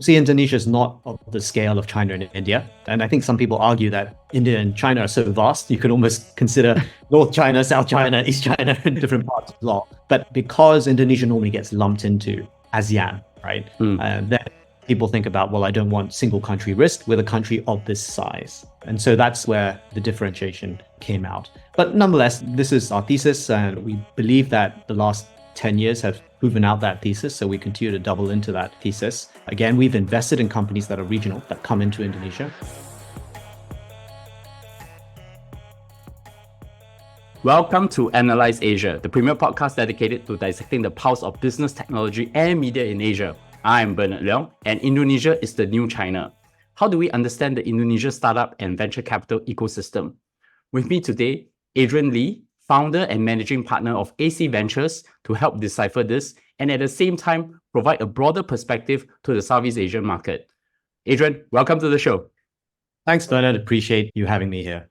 See, Indonesia is not of the scale of China and India. And I think some people argue that India and China are so vast, you could almost consider North China, South China, East China in different parts as well. But because Indonesia normally gets lumped into ASEAN, right? Then people think about, well, I don't want single country risk with a country of this size. And so that's where the differentiation came out. But nonetheless, this is our thesis, and we believe that the last 10 years have proven out that thesis. So we continue to double into that thesis. Again, we've invested in companies that are regional, that come into Indonesia. Welcome to Analyse Asia, the premier podcast dedicated to dissecting the pulse of business, technology, and media in Asia. I'm Bernard Leong, and Indonesia is the new China. How do we understand the Indonesia startup and venture capital ecosystem? With me today, Adrian Li, founder and managing partner of AC Ventures, to help decipher this and at the same time provide a broader perspective to the Southeast Asian market. Adrian, welcome to the show. Thanks, Bernard. Appreciate you having me here.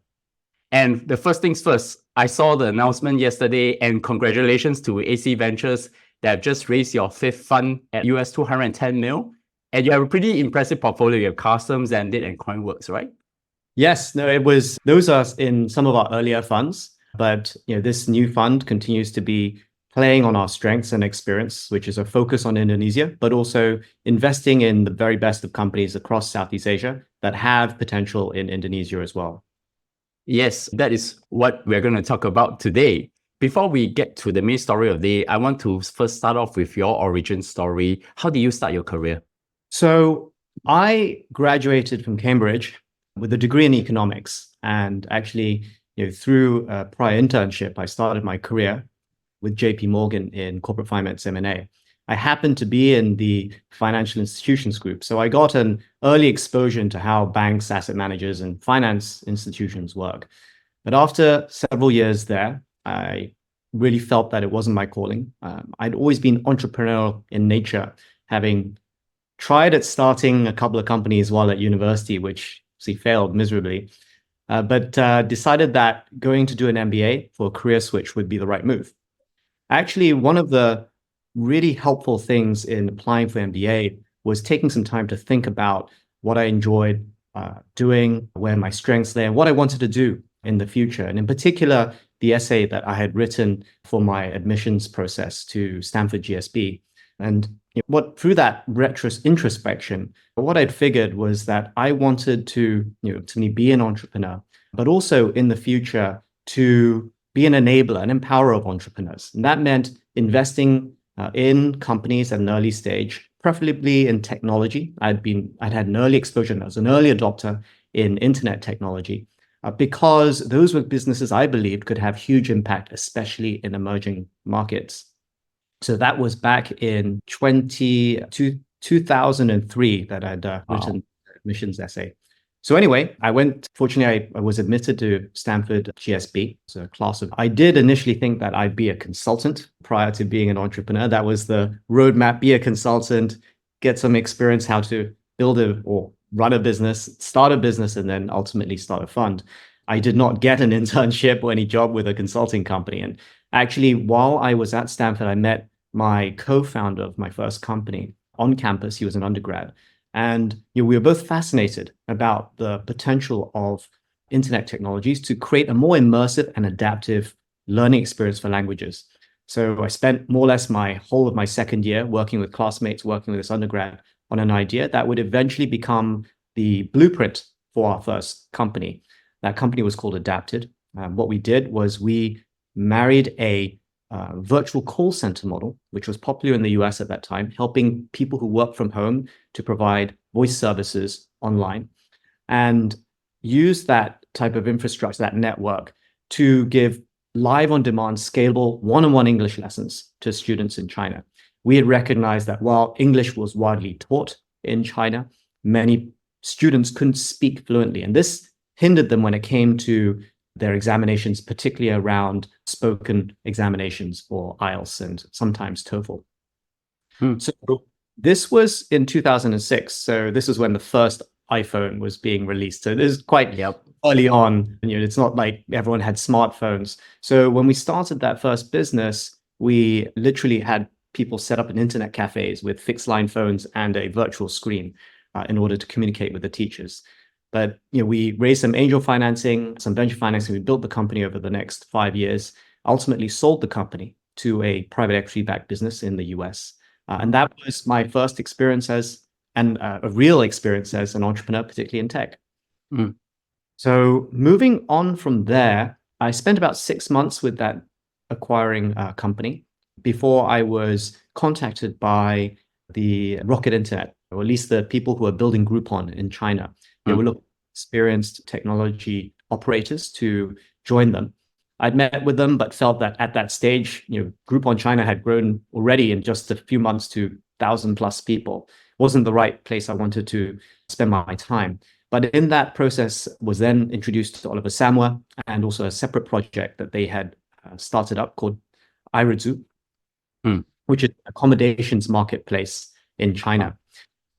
And the first things first, I saw the announcement yesterday, and congratulations to AC Ventures that have just raised your fifth fund at US 210 mil. And you have a pretty impressive portfolio. You have Customs, Zendit, and CoinWorks, right? Yes, no, those are in some of our earlier funds. But this new fund continues to be playing on our strengths and experience, which is a focus on Indonesia, but also investing in the very best of companies across Southeast Asia that have potential in Indonesia as well. Yes, that is what we're going to talk about today. Before we get to the main story of the day, I want to first start off with your origin story. How did you start your career? So I graduated from Cambridge with a degree in economics, and actually through a prior internship, I started my career with JP Morgan in corporate finance M&A. I happened to be in the financial institutions group, so I got an early exposure into how banks, asset managers, and finance institutions work. But after several years there, I really felt that it wasn't my calling. I'd always been entrepreneurial in nature, having tried at starting a couple of companies while at university, which failed miserably. But decided that going to do an MBA for a career switch would be the right move. Actually, one of the really helpful things in applying for MBA was taking some time to think about what I enjoyed doing, where my strengths lay, and what I wanted to do in the future. And in particular, the essay that I had written for my admissions process to Stanford GSB. And through that introspection, what I'd figured was that I wanted to be an entrepreneur, but also in the future to be an enabler, an empowerer of entrepreneurs. And that meant investing in companies at an early stage, preferably in technology. I'd had an early exposure, and I was an early adopter in internet technology, because those were businesses I believed could have huge impact, especially in emerging markets. So that was back in 2003 that I'd written an admissions essay. So anyway, fortunately, I was admitted to Stanford GSB. So I did initially think that I'd be a consultant prior to being an entrepreneur. That was the roadmap: be a consultant, get some experience how to build or run a business, start a business, and then ultimately start a fund. I did not get an internship or any job with a consulting company. And actually, while I was at Stanford, I met my co-founder of my first company on campus. He was an undergrad. And we were both fascinated about the potential of internet technologies to create a more immersive and adaptive learning experience for languages. So I spent more or less my whole of my second year working with classmates, working with this undergrad on an idea that would eventually become the blueprint for our first company. That company was called Adapted. What we did was we married a virtual call center model, which was popular in the US at that time, helping people who work from home to provide voice services online, and use that type of infrastructure, that network, to give live on-demand, scalable, one-on-one English lessons to students in China. We had recognized that while English was widely taught in China, many students couldn't speak fluently, and this hindered them when it came to their examinations, particularly around spoken examinations for IELTS and sometimes TOEFL. So this was in 2006. So this is when the first iPhone was being released. So this is quite early on. It's not like everyone had smartphones. So when we started that first business, we literally had people set up in internet cafes with fixed line phones and a virtual screen in order to communicate with the teachers. But we raised some angel financing, some venture financing. We built the company over the next 5 years, ultimately sold the company to a private equity-backed business in the US. And that was my first experience a real experience as an entrepreneur, particularly in tech. Mm. So moving on from there, I spent about 6 months with that acquiring company before I was contacted by the Rocket Internet, or at least the people who are building Groupon in China. They were looking for experienced technology operators to join them. I'd met with them, but felt that at that stage, Groupon China had grown already in just a few months to 1,000+ people. Wasn't the right place I wanted to spend my time. But in that process was then introduced to Oliver Samwer and also a separate project that they had started up called Iridzu, which is an accommodations marketplace in China.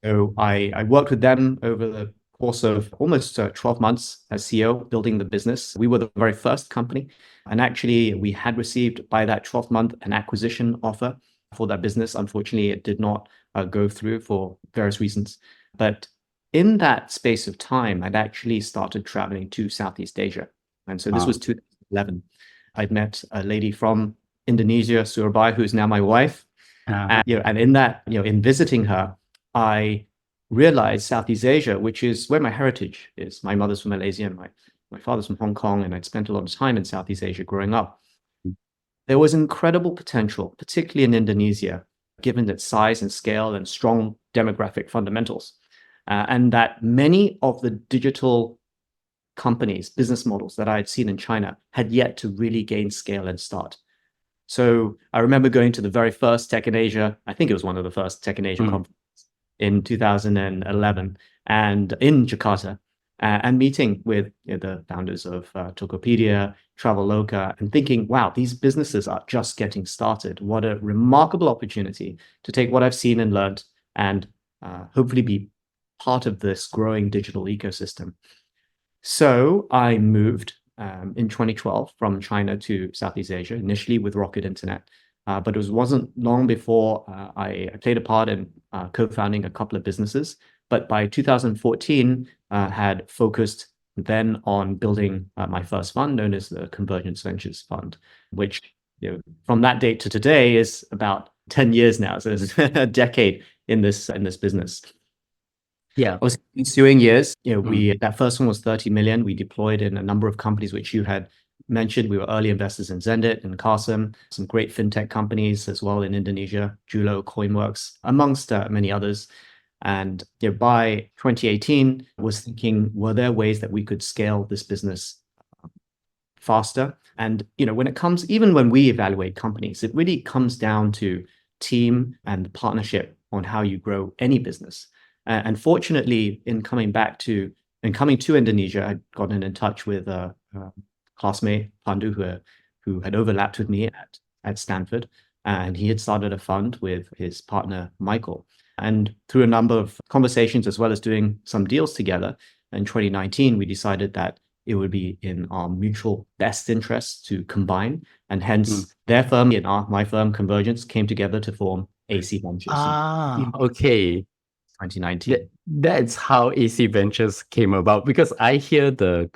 So I worked with them over the course of almost 12 months as CEO, building the business. We were the very first company. And actually, we had received by that 12th month an acquisition offer for that business. Unfortunately, it did not go through for various reasons. But in that space of time, I'd actually started traveling to Southeast Asia. And so this was 2011. I'd met a lady from Indonesia, Surabaya, who's now my wife. And in that, in visiting her, I realized Southeast Asia, which is where my heritage is. My mother's from Malaysia and my father's from Hong Kong, and I'd spent a lot of time in Southeast Asia growing up. There was incredible potential, particularly in Indonesia, given its size and scale and strong demographic fundamentals. And that many of the digital companies, business models that I had seen in China had yet to really gain scale and start. So I remember going to the very first Tech in Asia. I think it was one of the first Tech in Asia conferences in 2011 and in Jakarta, and meeting with the founders of Tokopedia, Traveloka, and thinking, wow, these businesses are just getting started. What a remarkable opportunity to take what I've seen and learned and hopefully be part of this growing digital ecosystem. So I moved in 2012 from China to Southeast Asia, initially with Rocket Internet. But it wasn't long before I played a part in co-founding a couple of businesses. But by 2014, had focused then on building my first fund, known as the Convergence Ventures Fund, which from that date to today is about 10 years now. So it's a decade in this business. Yeah. I was ensuing years, that first one was 30 million. We deployed in a number of companies which you had mentioned. We were early investors in Zendit and Qasim, some great fintech companies as well in Indonesia, Julo, Coinworks, amongst many others. And by 2018, I was thinking, were there ways that we could scale this business faster? And when it comes, even when we evaluate companies, it really comes down to team and partnership on how you grow any business. And fortunately, in coming to Indonesia, I'd gotten in touch with a classmate, Pandu, who had overlapped with me at Stanford. And he had started a fund with his partner, Michael. And through a number of conversations, as well as doing some deals together, in 2019, we decided that it would be in our mutual best interests to combine. And hence, their firm and my firm, Convergence, came together to form AC Ventures. Okay. 2019. That's how AC Ventures came about, because I hear the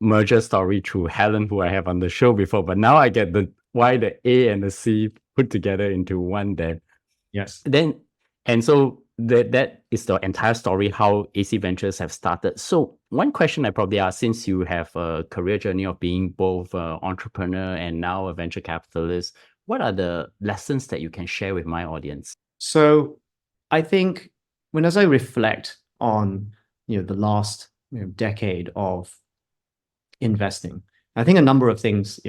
merger story through Helen, who I have on the show before, but now I get why the A and the C put together into one there. Yes. And so that is the entire story, how AC Ventures have started. So one question I probably ask, since you have a career journey of being both an entrepreneur and now a venture capitalist, what are the lessons that you can share with my audience? So I think as I reflect on the last decade of investing, I think a number of things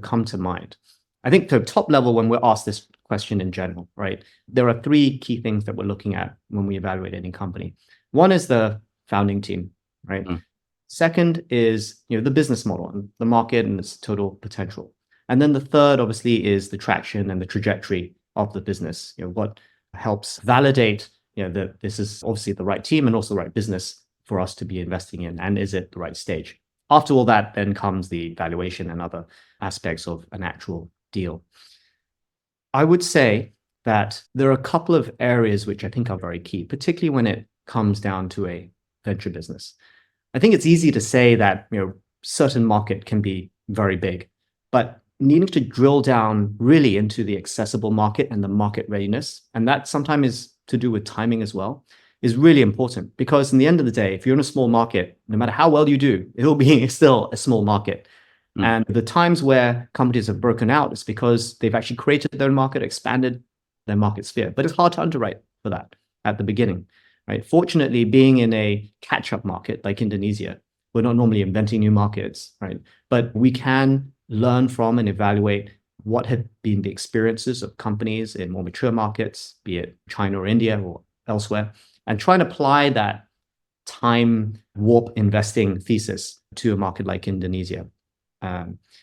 come to mind. I think the top level, when we're asked this question in general, right, there are three key things that we're looking at when we evaluate any company. One is the founding team, right? Second is the business model and the market and its total potential. And then the third, obviously, is the traction and the trajectory of the business. What helps validate that this is obviously the right team and also the right business for us to be investing in, and is it the right stage? After all that, then comes the valuation and other aspects of an actual deal. I would say that there are a couple of areas which I think are very key, particularly when it comes down to a venture business. I think it's easy to say that, certain market can be very big, but needing to drill down really into the accessible market and the market readiness, and that sometimes is to do with timing as well, is really important. Because in the end of the day, if you're in a small market, no matter how well you do, it'll be still a small market. And the times where companies have broken out is because they've actually created their own market, expanded their market sphere. But it's hard to underwrite for that at the beginning, right? Fortunately, being in a catch-up market like Indonesia, we're not normally inventing new markets, right? But we can learn from and evaluate what have been the experiences of companies in more mature markets, be it China or India or elsewhere, and try and apply that time warp investing thesis to a market like Indonesia.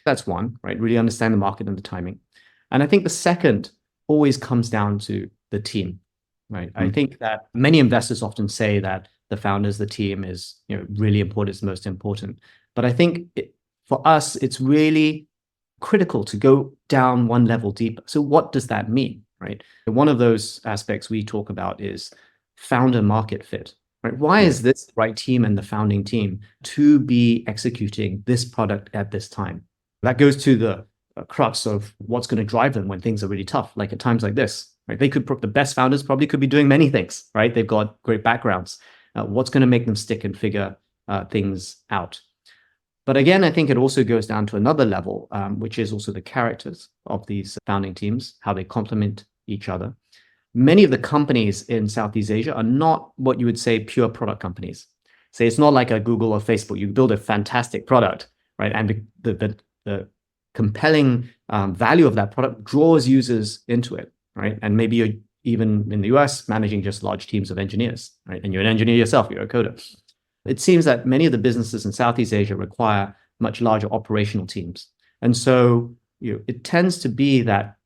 That's one, right? Really understand the market and the timing. And I think the second always comes down to the team, right? I think that many investors often say that the founders, the team is, really important, it's most important. But I think for us, it's really critical to go down one level deeper. So what does that mean, right? One of those aspects we talk about is founder market fit, right? Why is this the right team and the founding team to be executing this product at this time? That goes to the crux of what's going to drive them when things are really tough, like at times like this, right? The best founders probably could be doing many things, right? They've got great backgrounds. What's going to make them stick and figure things out? But again, I think it also goes down to another level, which is also the characters of these founding teams, how they complement each other. Many of the companies in Southeast Asia are not what you would say pure product companies. Say it's not like a Google or Facebook. You build a fantastic product, right? And the compelling value of that product draws users into it, right? And maybe you're even in the US managing just large teams of engineers, right? And you're an engineer yourself, you're a coder. It seems that many of the businesses in Southeast Asia require much larger operational teams. And so it tends to be that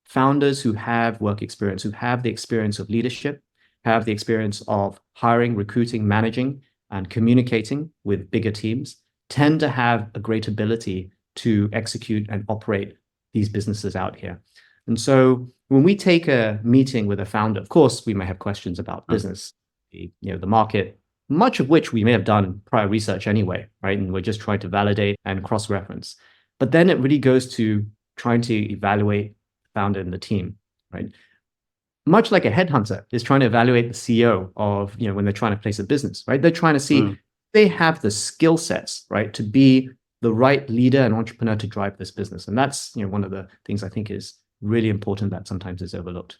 founders who have work experience, who have the experience of leadership, have the experience of hiring, recruiting, managing, and communicating with bigger teams, tend to have a great ability to execute and operate these businesses out here. And so when we take a meeting with a founder, of course, we may have questions about business, the market, much of which we may have done prior research anyway, right? And we're just trying to validate and cross-reference. But then it really goes to trying to evaluate the founder and the team, right? Much like a headhunter is trying to evaluate the CEO of, when they're trying to place a business, right? They're trying to see they have the skill sets, right, to be the right leader and entrepreneur to drive this business. And that's, one of the things I think is really important that sometimes is overlooked.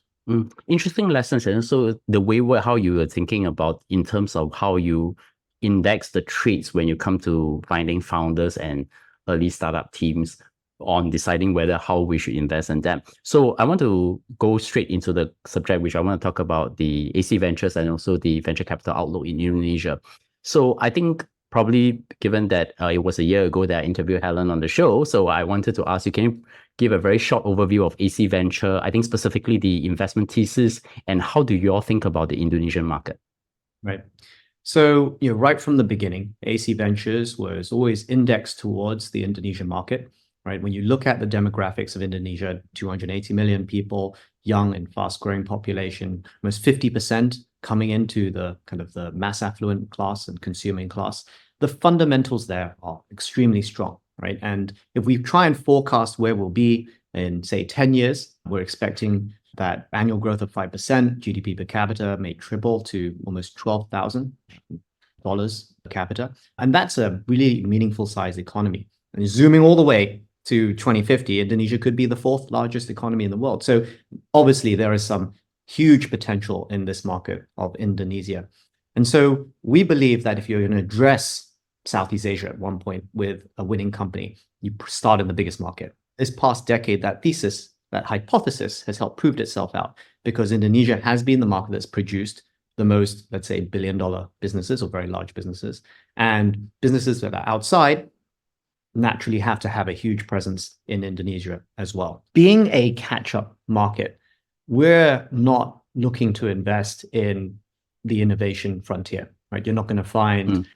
Interesting lessons. And so the way how you were thinking about in terms of how you index the traits when you come to finding founders and early startup teams on deciding how we should invest in them. So I want to go straight into the subject, which I want to talk about the AC Ventures and also the venture capital outlook in Indonesia. So I think probably given that it was a year ago that I interviewed Helen on the show, so I wanted to ask you, can you give a very short overview of AC Venture, I think specifically the investment thesis, and how do you all think about the Indonesian market? Right. So, right from the beginning, AC Ventures was always indexed towards the Indonesian market, right? When you look at the demographics of Indonesia, 280 million people, young and fast-growing population, almost 50% coming into the kind of the mass affluent class and consuming class, the fundamentals there are extremely strong, right? And if we try and forecast where we'll be in, say, 10 years, we're expecting that annual growth of 5%, GDP per capita may triple to almost $12,000 per capita. And that's a really meaningful size economy. And zooming all the way to 2050, Indonesia could be the fourth largest economy in the world. So obviously there is some huge potential in this market of Indonesia. And so we believe that if you're going to address Southeast Asia at one point with a winning company, you start in the biggest market. This past decade, that thesis, that hypothesis has helped prove itself out because Indonesia has been the market that's produced the most, let's say, billion-dollar businesses or very large businesses. And businesses that are outside naturally have to have a huge presence in Indonesia as well. Being a catch-up market, we're not looking to invest in the innovation frontier, right? You're not going to find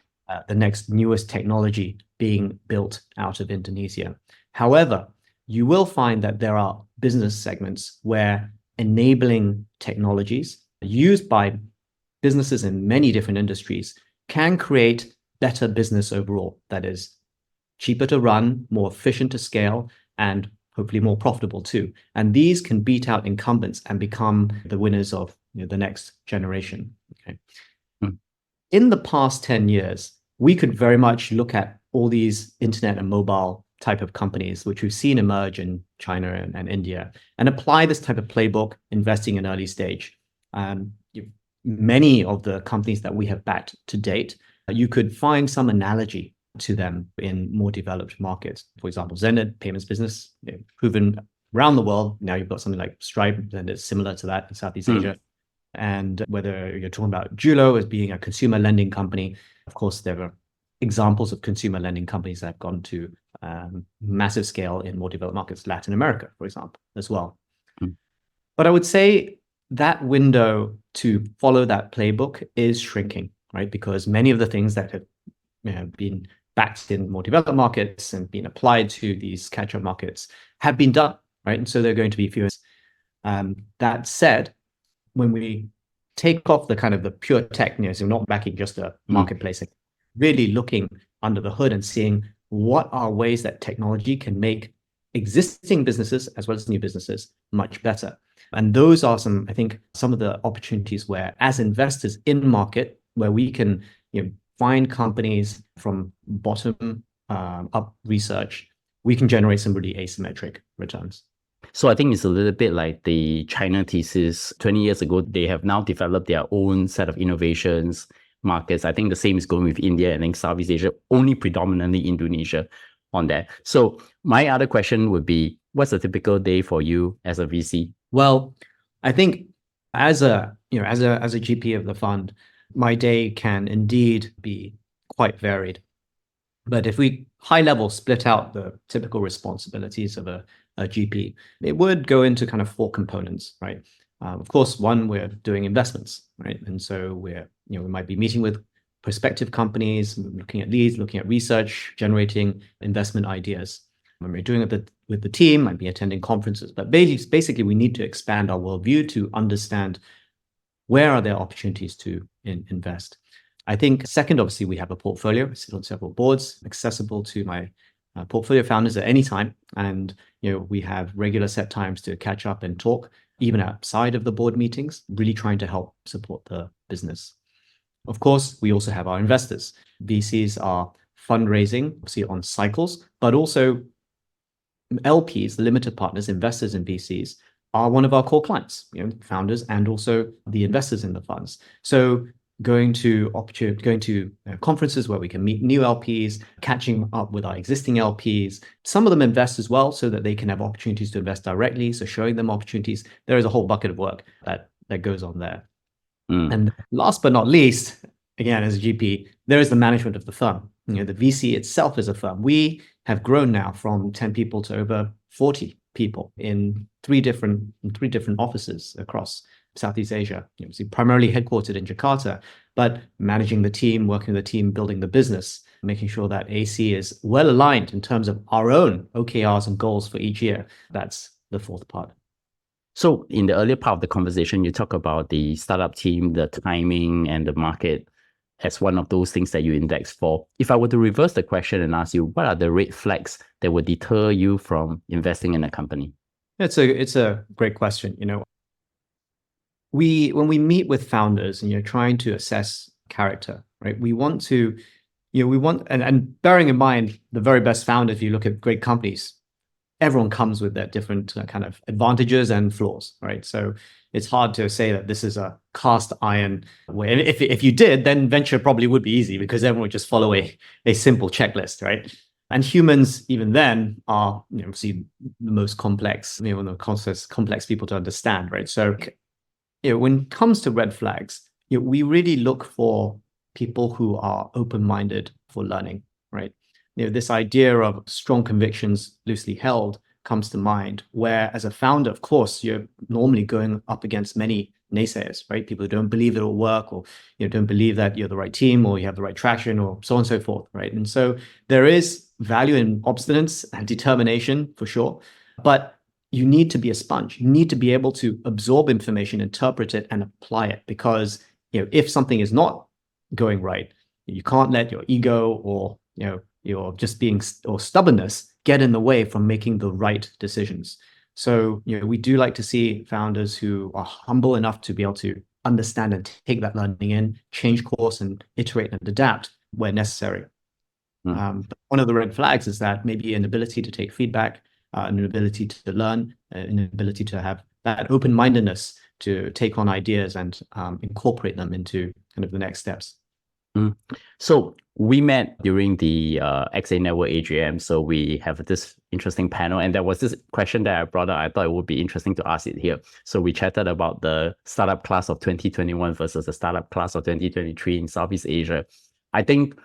the next newest technology being built out of Indonesia. However, you will find that there are business segments where enabling technologies used by businesses in many different industries can create better business overall. That is cheaper to run, more efficient to scale, and hopefully more profitable too. And these can beat out incumbents and become the winners of the next generation. Okay. In the past 10 years, we could very much look at all these internet and mobile type of companies, which we've seen emerge in China and India, and apply this type of playbook, investing in early stage. Many of the companies that we have backed to date, you could find some analogy to them in more developed markets. For example, Zenit, payments business, proven around the world. Now you've got something like Stripe, and it's similar to that in Southeast Asia. And whether you're talking about Julo as being a consumer lending company, of course, there are examples of consumer lending companies that have gone to massive scale in more developed markets, Latin America, for example, as well. But I would say that window to follow that playbook is shrinking, right? Because many of the things that have been backed in more developed markets and been applied to these catch-up markets have been done, right? And so they're going to be fewer. That said, when we take off the kind of the pure tech, so not backing just a marketplace, really looking under the hood and seeing what are ways that technology can make existing businesses as well as new businesses much better. And those are I think, some of the opportunities where, as investors in market, where we can find companies from bottom up research, we can generate some really asymmetric returns. So I think it's a little bit like the China thesis. 20 years ago, they have now developed their own set of innovations, markets. I think the same is going with India and then Southeast Asia, only predominantly Indonesia on that. So my other question would be, what's a typical day for you as a VC? Well, I think as a GP of the fund, my day can indeed be quite varied. But if we high level split out the typical responsibilities of a GP, it would go into kind of 4 components, right? Of course, one, we're doing investments, right? And so we might be meeting with prospective companies, looking at leads, looking at research, generating investment ideas. When we're doing it with the team, might be attending conferences. But basically, we need to expand our worldview to understand where are there opportunities to invest. I think second, obviously, we have a portfolio. I sit on several boards, accessible to my portfolio founders at any time. And we have regular set times to catch up and talk, even outside of the board meetings, really trying to help support the business. Of course, we also have our investors. VCs are fundraising, obviously on cycles, but also LPs, the limited partners, investors in VCs, are one of our core clients, founders and also the investors in the funds. So going to conferences where we can meet new LPs, catching up with our existing LPs. Some of them invest as well so that they can have opportunities to invest directly. So showing them opportunities, there is a whole bucket of work that goes on there. And last but not least, again, as a GP, there is the management of the firm. The VC itself is a firm. We have grown now from 10 people to over 40 people in three different offices across Southeast Asia, primarily headquartered in Jakarta, but managing the team, working with the team, building the business, making sure that AC is well aligned in terms of our own OKRs and goals for each year. That's the 4th part. So in the earlier part of the conversation, you talk about the startup team, the timing and the market as one of those things that you index for. If I were to reverse the question and ask you, what are the red flags that would deter you from investing in a company? It's a great question. When we meet with founders and you're trying to assess character, right? We want and bearing in mind the very best founder, if you look at great companies, everyone comes with their different kind of advantages and flaws, right? So it's hard to say that this is a cast iron way. And if you did, then venture probably would be easy because everyone would just follow a simple checklist, right? And humans, even then, are obviously the most complex, one of the complex people to understand, right? So when it comes to red flags, we really look for people who are open-minded for learning, right? This idea of strong convictions loosely held comes to mind, where as a founder, of course, you're normally going up against many naysayers, right? People who don't believe it'll work, or don't believe that you're the right team or you have the right traction, or so on and so forth, right? And so there is value in obstinance and determination for sure. But you need to be a sponge. You need to be able to absorb information, interpret it, and apply it. Because if something is not going right, you can't let your ego or your just being or stubbornness get in the way from making the right decisions. So we do like to see founders who are humble enough to be able to understand and take that learning in, change course, and iterate and adapt where necessary. But one of the red flags is that maybe an ability to take feedback, an ability to learn, an ability to have that open-mindedness to take on ideas and incorporate them into kind of the next steps. So we met during the XA Network AGM. So we have this interesting panel, and there was this question that I brought up. I thought it would be interesting to ask it here. So we chatted about the startup class of 2021 versus the startup class of 2023 in Southeast Asia. I think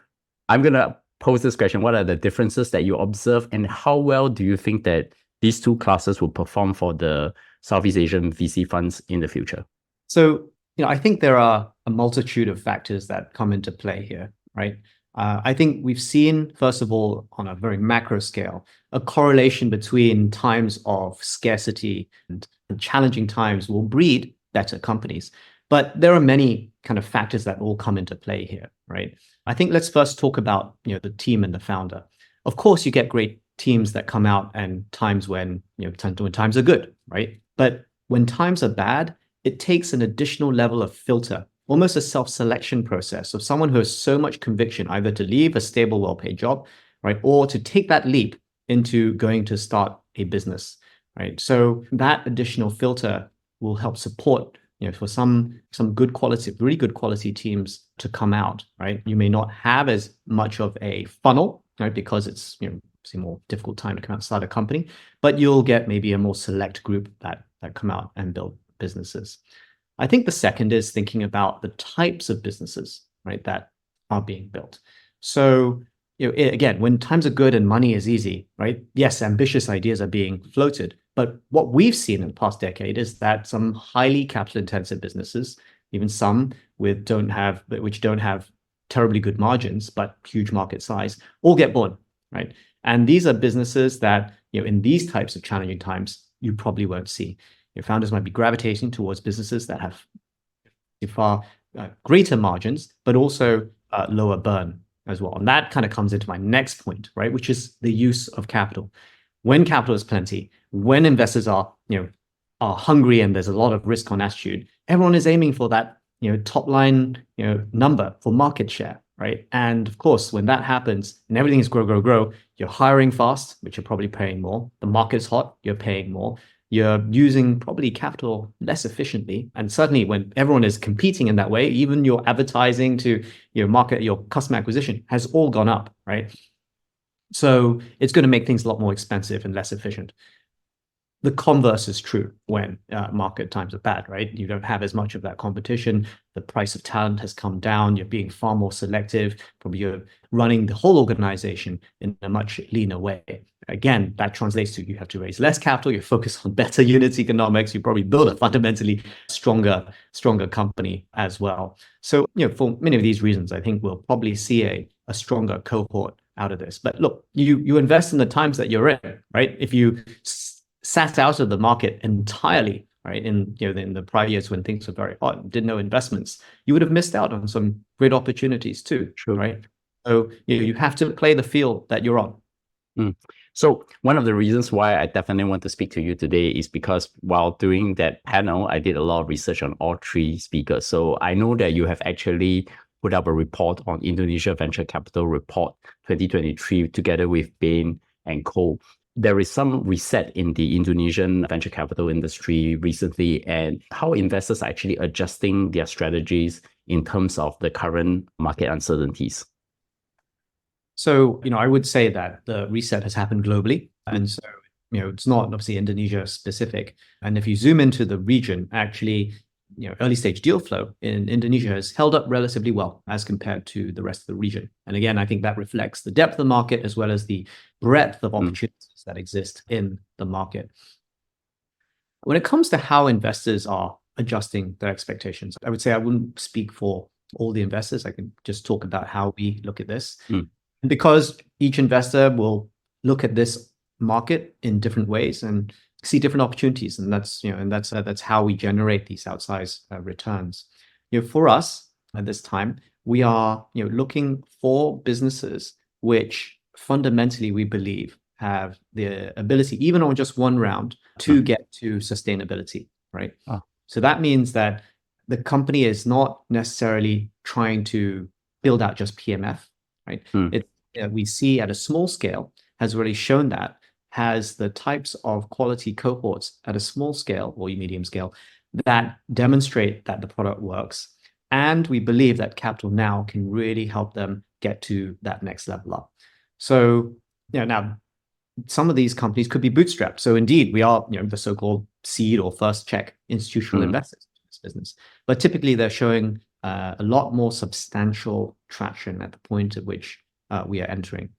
I'm going to pose this question. What are the differences that you observe, and how well do you think that these two classes will perform for the Southeast Asian VC funds in the future? So, I think there are a multitude of factors that come into play here, right? I think we've seen, first of all, on a very macro scale, a correlation between times of scarcity and challenging times will breed better companies. But there are many kind of factors that all come into play here, right? I think let's first talk about the team and the founder. Of course, you get great teams that come out and times when when times are good, right? But when times are bad, it takes an additional level of filter, almost a self-selection process of someone who has so much conviction, either to leave a stable, well-paid job, right, or to take that leap into going to start a business, right? So that additional filter will help support, for some good quality, really good quality teams to come out, right? You may not have as much of a funnel, right, because it's a more difficult time to come out and start a company, but you'll get maybe a more select group that come out and build businesses. I think the second is thinking about the types of businesses, right, that are being built. So, again, when times are good and money is easy, right? Yes, ambitious ideas are being floated, but what we've seen in the past decade is that some highly capital-intensive businesses, even some which don't have terribly good margins but huge market size, all get born, right? And these are businesses that, in these types of challenging times, you probably won't see. Your founders might be gravitating towards businesses that have far greater margins, but also lower burn as well. And that kind of comes into my next point, right, which is the use of capital. When capital is plenty, when investors are hungry and there's a lot of risk on attitude, everyone is aiming for that top line number for market share, right? And of course, when that happens and everything is grow, you're hiring fast, which you're probably paying more. The market's hot, you're paying more. You're using probably capital less efficiently. And certainly when everyone is competing in that way, even your advertising to your market, your customer acquisition has all gone up, right? So it's going to make things a lot more expensive and less efficient. The converse is true when market times are bad, right? You don't have as much of that competition. The price of talent has come down. You're being far more selective. Probably you're running the whole organization in a much leaner way. Again, that translates to you have to raise less capital. You focus on better unit economics. You probably build a fundamentally stronger company as well. So, for many of these reasons, I think we'll probably see a stronger cohort out of this. But look, you invest in the times that you're in, right? If you sat out of the market entirely, right, in the prior years when things were very hot, did no investments, you would have missed out on some great opportunities too, Sure. right? So you have to play the field that you're on. So one of the reasons why I definitely want to speak to you today is because while doing that panel, I did a lot of research on all three speakers. So I know that you have actually put up a report on Indonesia Venture Capital Report 2023 together with Bain and Co. There is some reset in the Indonesian venture capital industry recently, and how investors are actually adjusting their strategies in terms of the current market uncertainties. So, I would say that the reset has happened globally. And so, it's not obviously Indonesia specific. And if you zoom into the region, actually, early stage deal flow in Indonesia has held up relatively well as compared to the rest of the region. And again, I think that reflects the depth of the market as well as the breadth of opportunities that exist in the market. When it comes to how investors are adjusting their expectations, I would say I wouldn't speak for all the investors. I can just talk about how we look at this. Because each investor will look at this market in different ways. And see different opportunities, and that's how we generate these outsized returns. For us at this time, we are looking for businesses which fundamentally we believe have the ability, even on just one round, to get to sustainability, right? So that means that the company is not necessarily trying to build out just PMF, right? We see at a small scale has already shown that has the types of quality cohorts at a small scale or medium scale that demonstrate that the product works. And we believe that Capital Now can really help them get to that next level up. So, now some of these companies could be bootstrapped. So indeed, we are, the so-called seed or first check institutional investors in this business. But typically, they're showing a lot more substantial traction at the point at which we are entering.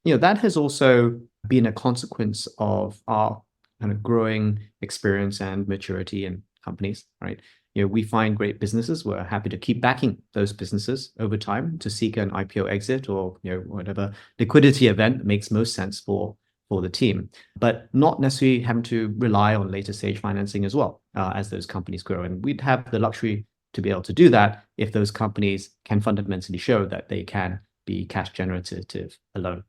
That has also been a consequence of our kind of growing experience and maturity in companies, right? We find great businesses. We're happy to keep backing those businesses over time to seek an IPO exit or whatever liquidity event makes most sense for the team, but not necessarily having to rely on later stage financing as well as those companies grow. And we'd have the luxury to be able to do that if those companies can fundamentally show that they can be cash generative alone.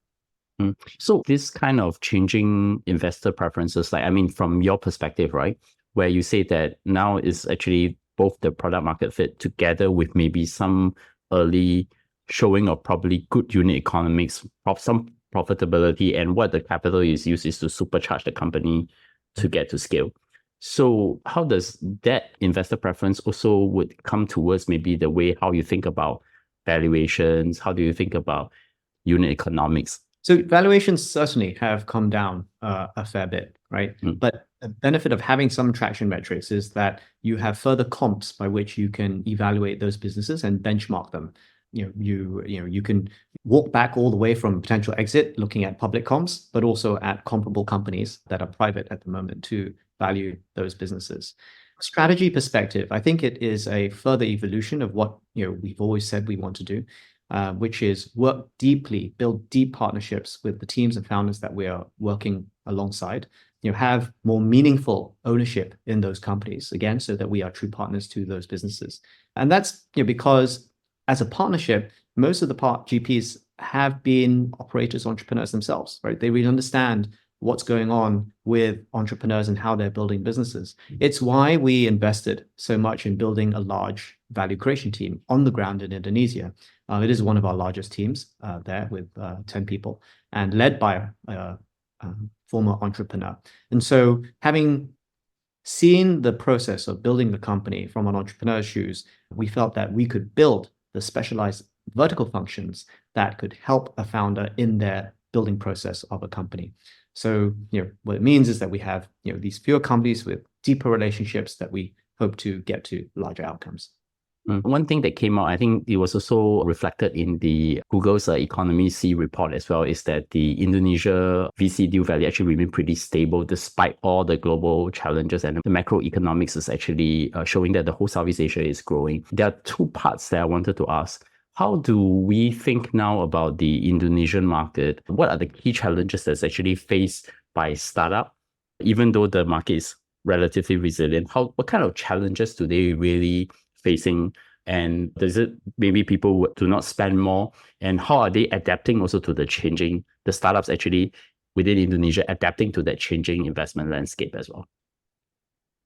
So this kind of changing investor preferences, from your perspective, right, where you say that now is actually both the product market fit together with maybe some early showing of probably good unit economics, some profitability, and what the capital is used is to supercharge the company to get to scale. So how does that investor preference also would come towards maybe the way how you think about valuations? How do you think about unit economics? So valuations certainly have come down a fair bit, right? But the benefit of having some traction metrics is that you have further comps by which you can evaluate those businesses and benchmark them. You can walk back all the way from potential exit, looking at public comps, but also at comparable companies that are private at the moment to value those businesses. Strategy perspective, I think it is a further evolution of what we've always said we want to do. Which is work deeply, build deep partnerships with the teams and founders that we are working alongside, have more meaningful ownership in those companies, again, so that we are true partners to those businesses. And that's because as a partnership, most of the GPs have been operators, entrepreneurs themselves, right? They really understand what's going on with entrepreneurs and how they're building businesses. It's why we invested so much in building a large value creation team on the ground in Indonesia. It is one of our largest teams there with 10 people and led by a former entrepreneur. And so having seen the process of building the company from an entrepreneur's shoes, we felt that we could build the specialized vertical functions that could help a founder in their building process of a company. So, what it means is that we have, these fewer companies with deeper relationships that we hope to get to larger outcomes. One thing that came out, I think it was also reflected in the Google's Economy C report as well, is that the Indonesia VC deal value actually remained pretty stable despite all the global challenges, and the macroeconomics is actually showing that the whole Southeast Asia is growing. There are two parts that I wanted to ask. How do we think now about the Indonesian market? What are the key challenges that's actually faced by startup, even though the market is relatively resilient? What kind of challenges do they really facing, and does it maybe people do not spend more, and how are they adapting also to the startups actually within Indonesia adapting to that changing investment landscape as well?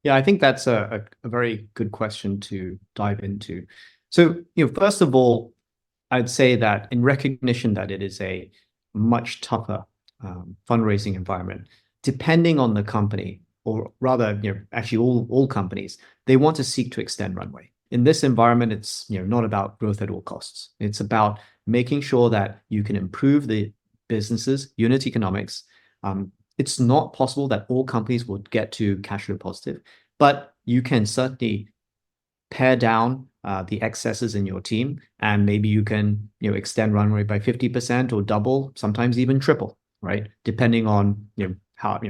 Yeah, I think that's a very good question to dive into. So, first of all, I'd say that in recognition that it is a much tougher fundraising environment, depending on the company, or rather, actually all companies, they want to seek to extend runway. In this environment, it's not about growth at all costs. It's about making sure that you can improve the business's unit economics. It's not possible that all companies will get to cash flow positive, but you can certainly pare down the excesses in your team, and maybe you can extend runway by 50% or double, sometimes even triple, right? Depending on how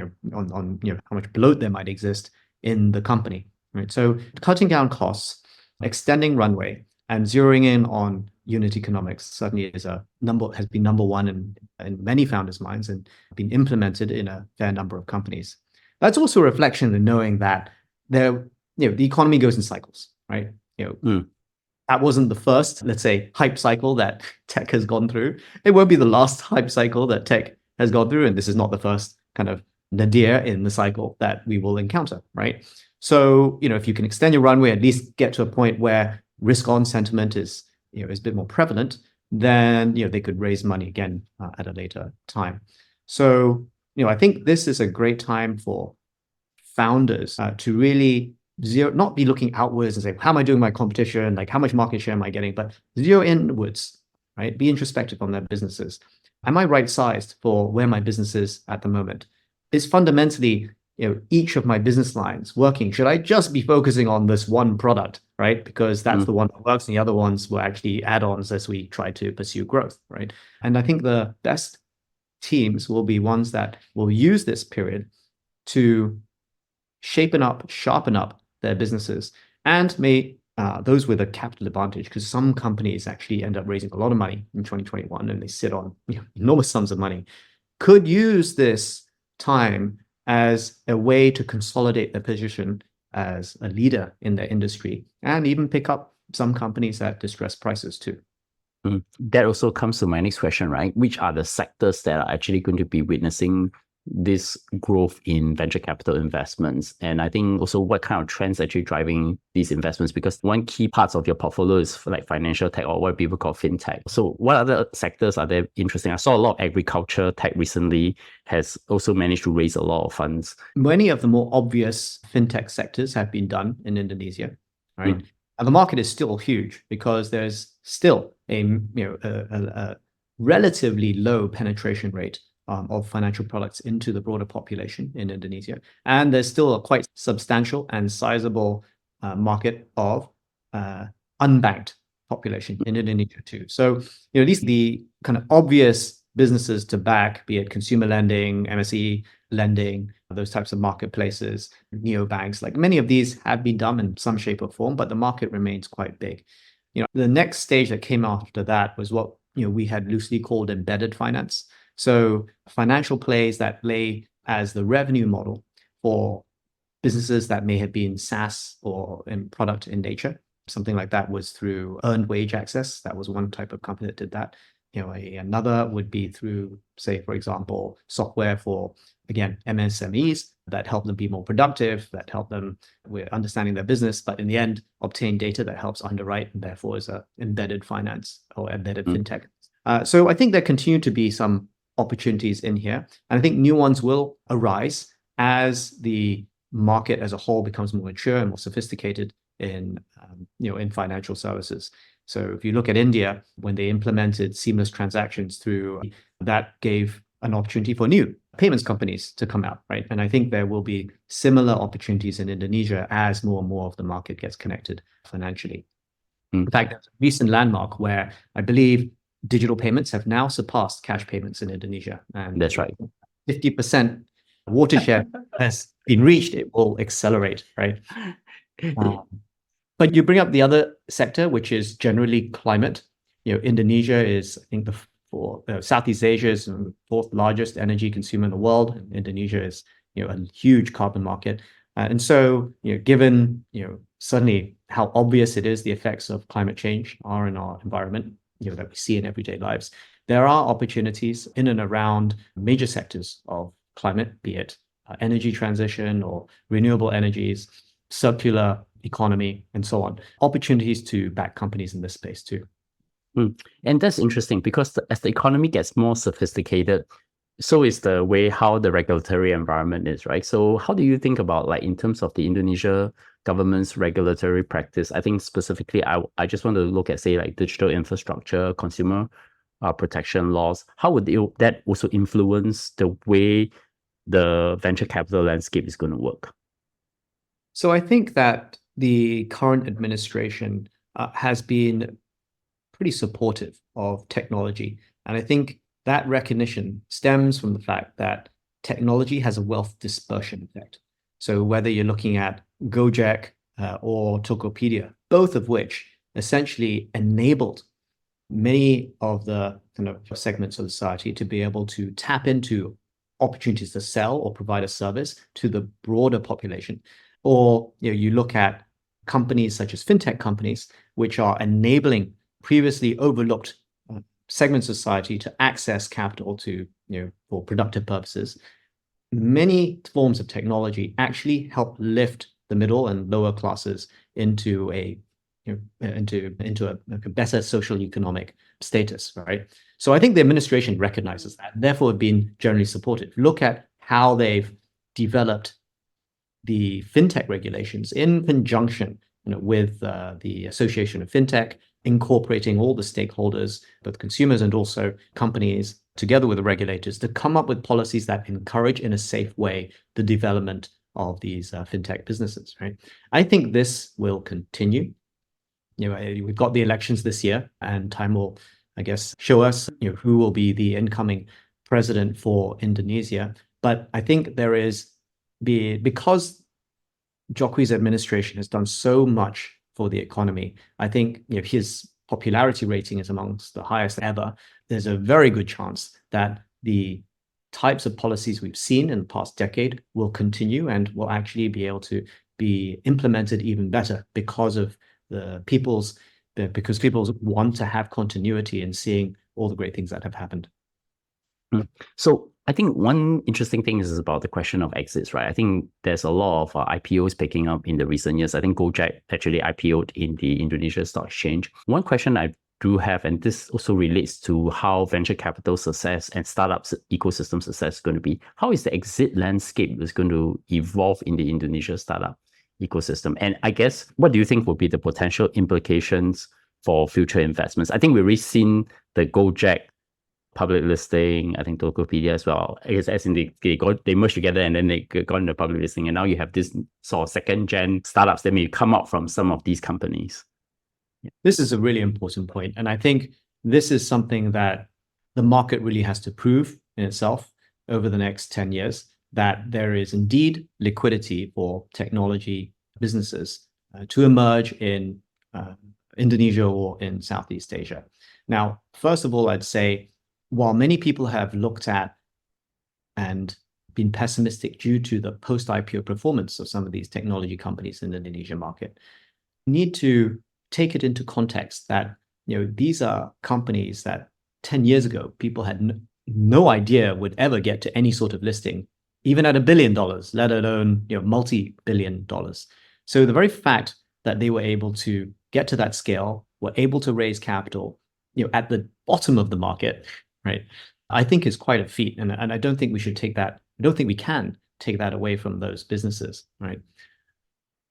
much bloat there might exist in the company, right? So cutting down costs, extending runway, and zeroing in on unit economics certainly has been number one in many founders' minds and been implemented in a fair number of companies. That's also a reflection of knowing that the economy goes in cycles, right? That wasn't the first, let's say, hype cycle that tech has gone through. It won't be the last hype cycle that tech has gone through, and this is not the first kind of nadir in the cycle that we will encounter, right? So, if you can extend your runway, at least get to a point where risk-on sentiment is a bit more prevalent, then they could raise money again at a later time. So, I think this is a great time for founders to really not be looking outwards and say, how am I doing my competition? Like, how much market share am I getting? But zero inwards, right? Be introspective on their businesses. Am I right-sized for where my business is at the moment? Is fundamentally, each of my business lines working? Should I just be focusing on this one product, right? Because that's the one that works, and the other ones were actually add-ons as we try to pursue growth, right? And I think the best teams will be ones that will use this period to sharpen up their businesses, and those with a capital advantage, because some companies actually end up raising a lot of money in 2021 and they sit on enormous sums of money, could use this time as a way to consolidate their position as a leader in their industry, and even pick up some companies at distressed prices too. That also comes to my next question, right? Which are the sectors that are actually going to be witnessing this growth in venture capital investments? And I think also what kind of trends actually driving these investments? Because one key parts of your portfolio is like financial tech, or what people call fintech. So what other sectors are there interesting? I saw a lot of agriculture tech recently has also managed to raise a lot of funds. Many of the more obvious fintech sectors have been done in Indonesia, right? And the market is still huge because there's still a relatively low penetration rate of financial products into the broader population in Indonesia. And there's still a quite substantial and sizable market of unbanked population in Indonesia too. So, at least the kind of obvious businesses to back, be it consumer lending, MSE lending, those types of marketplaces, neobanks, like many of these have been done in some shape or form, but the market remains quite big. The next stage that came after that was what we had loosely called embedded finance. So financial plays that lay as the revenue model for businesses that may have been SaaS or in product in nature. Something like that was through earned wage access. That was one type of company that did that. Another would be through, say, for example, software for, again, MSMEs that help them be more productive, that help them with understanding their business, but in the end, obtain data that helps underwrite, and therefore is a embedded finance or embedded fintech. So I think there continue to be some opportunities in here, and I think new ones will arise as the market as a whole becomes more mature and more sophisticated in financial services. So if you look at India, when they implemented seamless transactions through, that gave an opportunity for new payments companies to come out, right? And I think there will be similar opportunities in Indonesia as more and more of the market gets connected financially. In fact, there's a recent landmark where I believe digital payments have now surpassed cash payments in Indonesia. And that's right. 50% watershed has been reached. It will accelerate, right? But you bring up the other sector, which is generally climate. Indonesia is, I think, for Southeast Asia is the fourth largest energy consumer in the world. And Indonesia is, a huge carbon market. And so, given, suddenly how obvious it is the effects of climate change are in our environment, that we see in everyday lives, there are opportunities in and around major sectors of climate, be it energy transition or renewable energies, circular economy, and so on. Opportunities to back companies in this space too. And that's interesting because as the economy gets more sophisticated, so is the way how the regulatory environment is, right? So how do you think about, like, in terms of the Indonesia government's regulatory practice? I think specifically, I just want to look at, say, like digital infrastructure, consumer protection laws. How would that also influence the way the venture capital landscape is going to work? So I think that the current administration has been pretty supportive of technology. And I think that recognition stems from the fact that technology has a wealth dispersion effect. So whether you're looking at Gojek or Tokopedia, both of which essentially enabled many of the kind of segments of society to be able to tap into opportunities to sell or provide a service to the broader population. Or you look at companies such as fintech companies, which are enabling previously overlooked segments of society to access capital to for productive purposes. Many forms of technology actually help lift the middle and lower classes into a better social economic status, right? So I think the administration recognizes that, therefore have been generally supportive. Look at how they've developed the fintech regulations in conjunction with the Association of Fintech, incorporating all the stakeholders, both consumers and also companies, together with the regulators, to come up with policies that encourage in a safe way the development of these fintech businesses, right? I think this will continue. We've got the elections this year, and time will, I guess, show us who will be the incoming president for Indonesia. But I think because Jokowi's administration has done so much for the economy, I think his popularity rating is amongst the highest ever. There's a very good chance that the types of policies we've seen in the past decade will continue and will actually be able to be implemented even better because people want to have continuity in seeing all the great things that have happened. So I think one interesting thing is about the question of exits, right? I think there's a lot of IPOs picking up in the recent years. I think Gojek actually IPO'd in the Indonesia Stock Exchange. One question I do have, and this also relates to how venture capital success and startups ecosystem success is going to be, how is the exit landscape is going to evolve in the Indonesia startup ecosystem? And I guess, what do you think will be the potential implications for future investments? I think we've already seen the Gojek public listing, I think Tokopedia as well. I guess as in they merged together and then they got into public listing, and now you have this sort of second-gen startups that may come out from some of these companies. This is a really important point, and I think this is something that the market really has to prove in itself over the next 10 years, that there is indeed liquidity for technology businesses to emerge in Indonesia or in Southeast Asia. Now, first of all, I'd say, while many people have looked at and been pessimistic due to the post-IPO performance of some of these technology companies in the Indonesian market, you need to take it into context that these are companies that 10 years ago people had no idea would ever get to any sort of listing, even at $1 billion, let alone multi-billion dollars. So the very fact that they were able to get to that scale, were able to raise capital at the bottom of the market, right, I think is quite a feat. And I don't think we should take that, I don't think we can take that away from those businesses, right?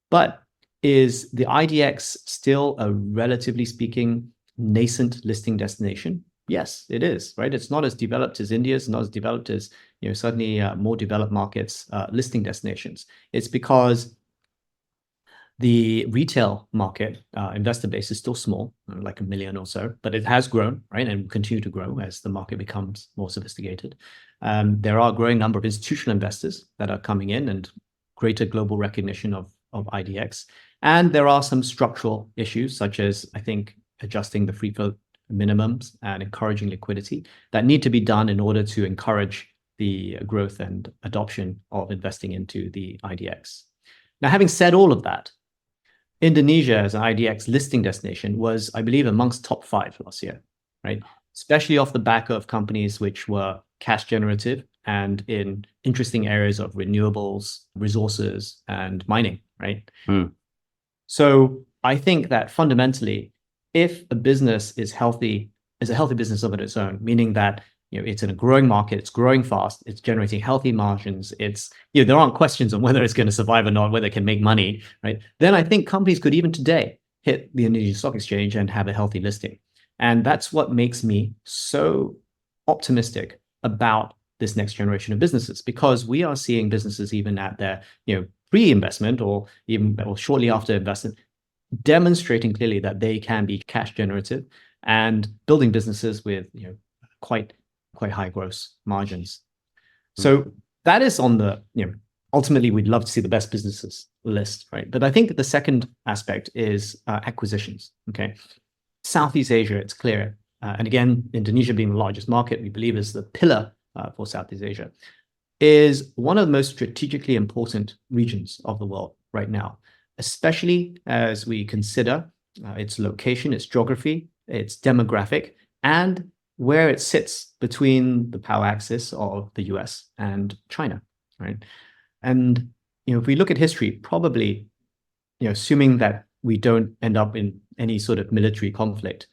But is the IDX still a, relatively speaking, nascent listing destination? Yes, it is, right? It's not as developed as India, it's not as developed as certainly more developed markets listing destinations. It's because the retail market investor base is still small, like 1 million or so, but it has grown, right, and will continue to grow as the market becomes more sophisticated. There are a growing number of institutional investors that are coming in and greater global recognition of IDX. And there are some structural issues, such as, I think, adjusting the free float minimums and encouraging liquidity that need to be done in order to encourage the growth and adoption of investing into the IDX. Now, having said all of that, Indonesia as an IDX listing destination was, I believe, amongst top 5 last year, right? Especially off the back of companies which were cash generative and in interesting areas of renewables, resources, and mining, right? So I think that fundamentally, if a business is healthy, is a healthy business of its own, meaning that it's in a growing market, it's growing fast, it's generating healthy margins, it's there aren't questions on whether it's going to survive or not, whether it can make money, right? Then I think companies could even today hit the Indonesian Stock Exchange and have a healthy listing. And that's what makes me so optimistic about this next generation of businesses, because we are seeing businesses even at their pre-investment or shortly after investment demonstrating clearly that they can be cash generative and building businesses with quite high gross margins. So that is on the ultimately we'd love to see the best businesses list, right? But I think the second aspect is acquisitions. Okay, Southeast Asia, it's clear, and again, Indonesia being the largest market, we believe is the pillar for Southeast Asia. is one of the most strategically important regions of the world right now, especially as we consider its location, its geography, its demographic, and where it sits between the power axis of the US and China, right? And if we look at history, probably, assuming that we don't end up in any sort of military conflict,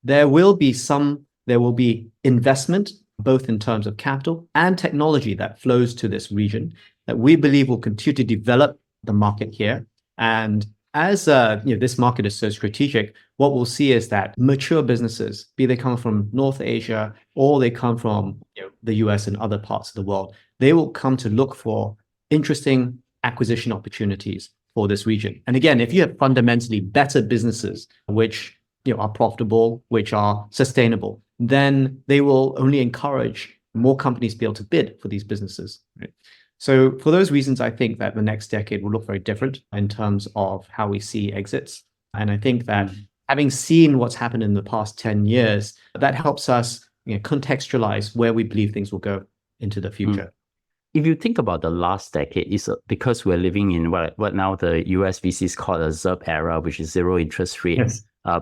there will be investment, both in terms of capital and technology, that flows to this region that we believe will continue to develop the market here. And as this market is so strategic, what we'll see is that mature businesses, be they come from North Asia or they come from the US and other parts of the world, they will come to look for interesting acquisition opportunities for this region. And again, if you have fundamentally better businesses which are profitable, which are sustainable, then they will only encourage more companies to be able to bid for these businesses. Right? So for those reasons, I think that the next decade will look very different in terms of how we see exits. And I think that having seen what's happened in the past 10 years, that helps us contextualize where we believe things will go into the future. If you think about the last decade, it's because we're living in what now the US VCs call a ZIRP era, which is zero interest rate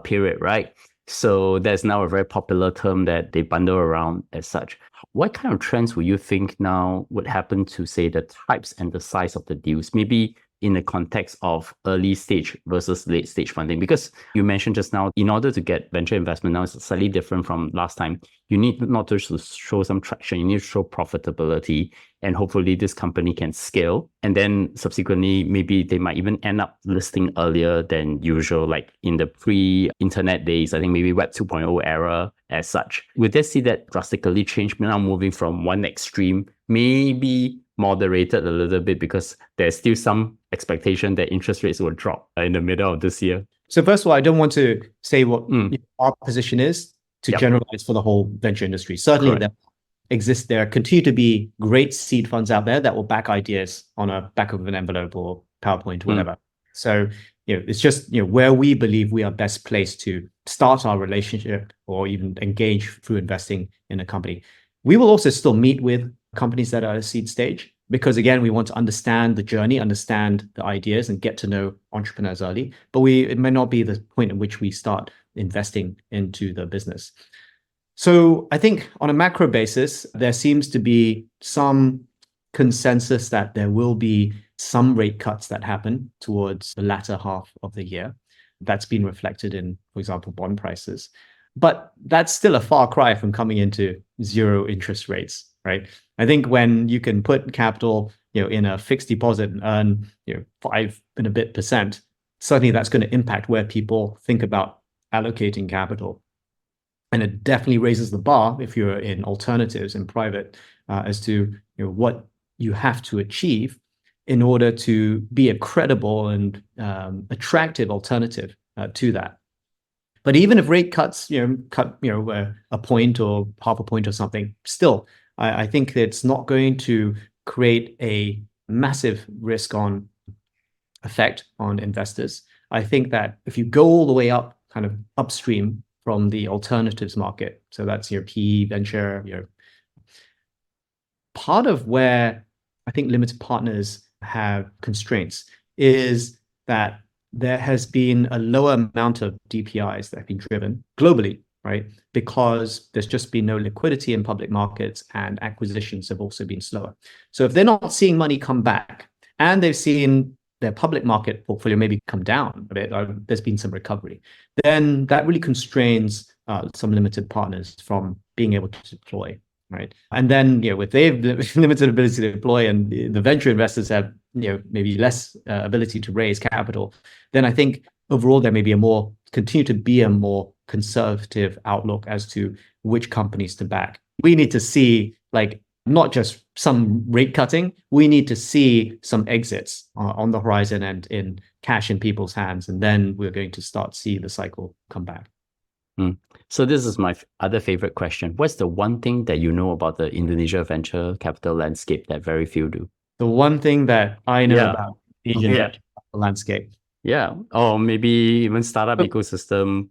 period, right? So there's now a very popular term that they bundle around as such. What kind of trends would you think now would happen to, say, the types and the size of the deals? Maybe in the context of early stage versus late stage funding? Because you mentioned just now, in order to get venture investment now, it's slightly different from last time. You need not just to show some traction, you need to show profitability, and hopefully this company can scale. And then subsequently, maybe they might even end up listing earlier than usual, like in the pre-internet days, I think maybe Web 2.0 era as such. Would they see that drastically change now, moving from one extreme, maybe moderated a little bit because there's still some expectation that interest rates will drop in the middle of this year? So first of all, I don't want to say what our position is to generalize for the whole venture industry. Certainly there continue to be great seed funds out there that will back ideas on a back of an envelope or PowerPoint, whatever. So it's just where we believe we are best placed to start our relationship or even engage through investing in a company. We will also still meet with companies that are at a seed stage, because again, we want to understand the journey, understand the ideas, and get to know entrepreneurs early. But it may not be the point at which we start investing into the business. So I think on a macro basis, there seems to be some consensus that there will be some rate cuts that happen towards the latter half of the year. That's been reflected in, for example, bond prices. But that's still a far cry from coming into zero interest rates, right? I think when you can put capital, in a fixed deposit and earn, 5 and a bit %, certainly that's going to impact where people think about allocating capital. And it definitely raises the bar if you're in alternatives in private as to what you have to achieve in order to be a credible and attractive alternative to that. But even if rate cuts, cut a point or half a point or something, still, I think it's not going to create a massive risk on effect on investors. I think that if you go all the way up, kind of upstream from the alternatives market, so that's your PE venture, part of where I think limited partners have constraints is that there has been a lower amount of DPIs that have been driven globally, right? Because there's just been no liquidity in public markets and acquisitions have also been slower. So if they're not seeing money come back and they've seen their public market portfolio maybe come down a bit, or there's been some recovery, then that really constrains some limited partners from being able to deploy, right? And then, if they have limited ability to deploy and the venture investors have, maybe less ability to raise capital, then I think overall there may be continue to be a more conservative outlook as to which companies to back. We need to see not just some rate cutting, we need to see some exits on the horizon and in cash in people's hands. And then we're going to start to see the cycle come back. So this is my other favorite question. What's the one thing that you know about the Indonesia venture capital landscape that very few do? The one thing that I know about the Asian venture capital landscape. Yeah. Or maybe even startup ecosystem.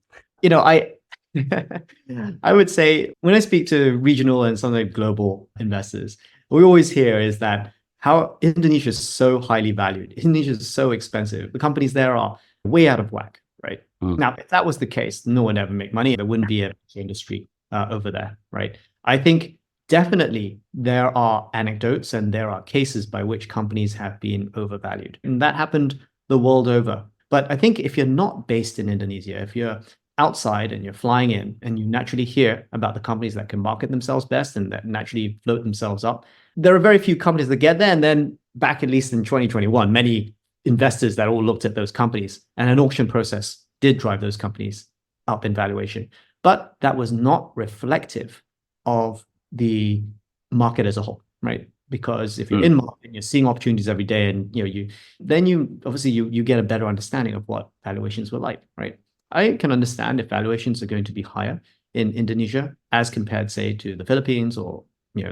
I would say when I speak to regional and some of the global investors, we always hear is that how Indonesia is so highly valued. Indonesia is so expensive. The companies there are way out of whack, right? Now, if that was the case, no one would ever make money. There wouldn't be an industry over there, right? I think definitely there are anecdotes and there are cases by which companies have been overvalued. And that happened the world over. But I think if you're not based in Indonesia, if you're outside and you're flying in and you naturally hear about the companies that can market themselves best and that naturally float themselves up, there are very few companies that get there. And then back at least in 2021, many investors that all looked at those companies, and an auction process did drive those companies up in valuation. But that was not reflective of the market as a whole, right? Because if you're in market, you're seeing opportunities every day, and you obviously you get a better understanding of what valuations were like, right? I can understand if valuations are going to be higher in Indonesia as compared, say, to the Philippines or